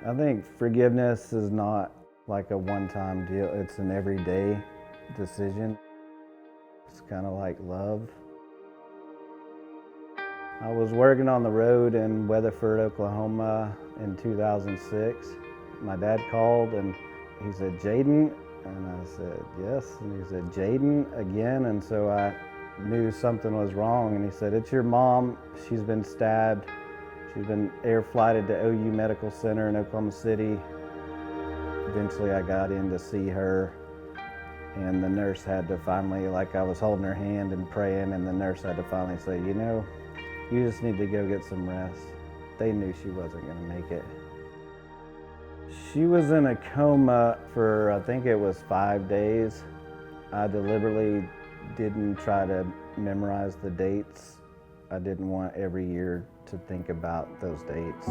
I think forgiveness is not like a one-time deal. It's an everyday decision. It's kind of like love. I was working on the road in Weatherford, Oklahoma in 2006. My dad called and he said, "Jaden?" And I said, "Yes." And he said, "Jaden again?" And so I knew something was wrong. And he said, "It's your mom. She's been stabbed. She's been air flighted to OU Medical Center in Oklahoma City." Eventually I got in to see her, and the nurse had to finally, like I was holding her hand and praying, and the nurse had to finally say, "You know, you just need to go get some rest." They knew she wasn't going to make it. She was in a coma for, I think it was 5 days. I deliberately didn't try to memorize the dates. I didn't want every year to think about those dates.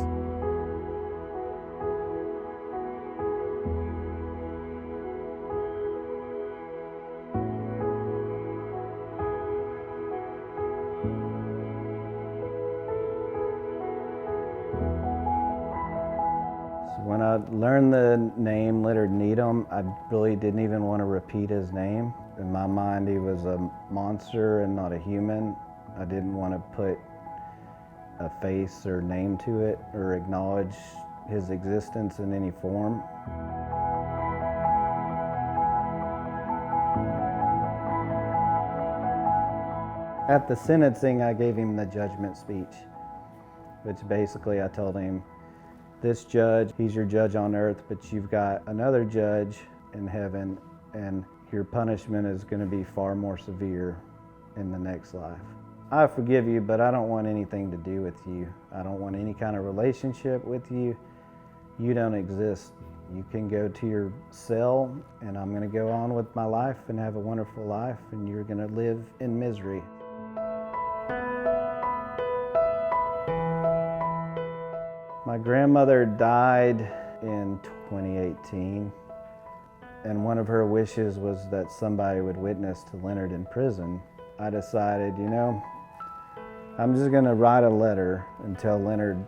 When I learned the name Leonard Needham, I really didn't even want to repeat his name. In my mind, he was a monster and not a human. I didn't want to put a face or name to it or acknowledge his existence in any form. At the sentencing, I gave him the judgment speech, which basically I told him, "This judge, he's your judge on earth, but you've got another judge in heaven, and your punishment is going to be far more severe in the next life. I forgive you, but I don't want anything to do with you. I don't want any kind of relationship with you. You don't exist. You can go to your cell, and I'm going to go on with my life and have a wonderful life, and you're going to live in misery." My grandmother died in 2018, and one of her wishes was that somebody would witness to Leonard in prison. I decided, you know, I'm just going to write a letter and tell Leonard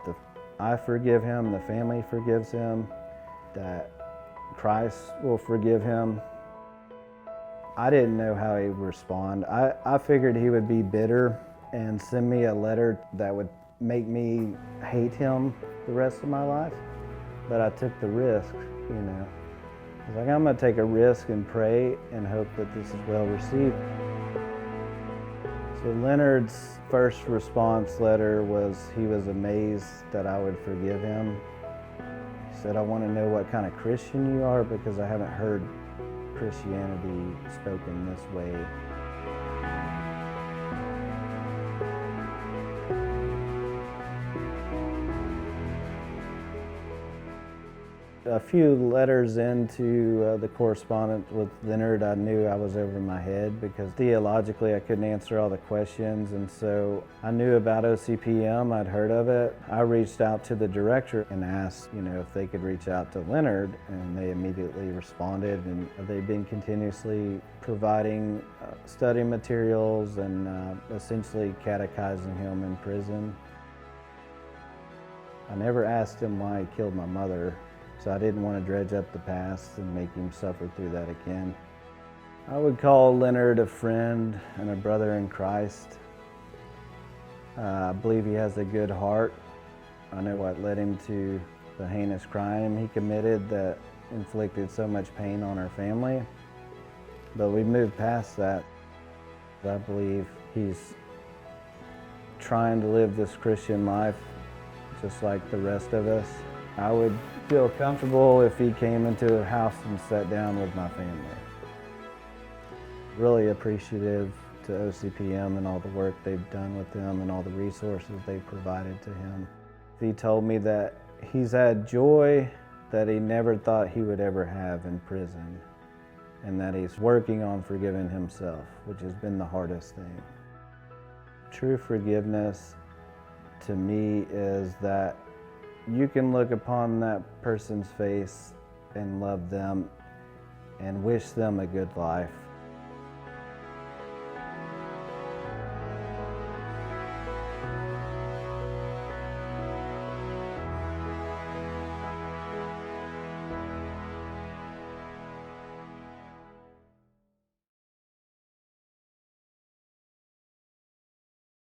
I forgive him, the family forgives him, that Christ will forgive him. I didn't know how he would respond. I figured he would be bitter and send me a letter that would make me hate him the rest of my life. But I took the risk, you know. I was like, I'm going to take a risk and pray and hope that this is well received. So Leonard's first response letter was he was amazed that I would forgive him. He said, "I want to know what kind of Christian you are, because I haven't heard Christianity spoken this way." A few letters into the correspondence with Leonard, I knew I was over my head, because theologically I couldn't answer all the questions, and so I knew about OCPM, I'd heard of it. I reached out to the director and asked, you know, if they could reach out to Leonard, and they immediately responded, and they've been continuously providing study materials and essentially catechizing him in prison. I never asked him why he killed my mother, so I didn't want to dredge up the past and make him suffer through that again. I would call Leonard a friend and a brother in Christ. I believe he has a good heart. I know what led him to the heinous crime he committed that inflicted so much pain on our family. But we moved past that. I believe he's trying to live this Christian life just like the rest of us. I would feel comfortable if he came into a house and sat down with my family. Really appreciative to OCPM and all the work they've done with him and all the resources they've provided to him. He told me that he's had joy that he never thought he would ever have in prison, and that he's working on forgiving himself, which has been the hardest thing. True forgiveness to me is that you can look upon that person's face and love them and wish them a good life.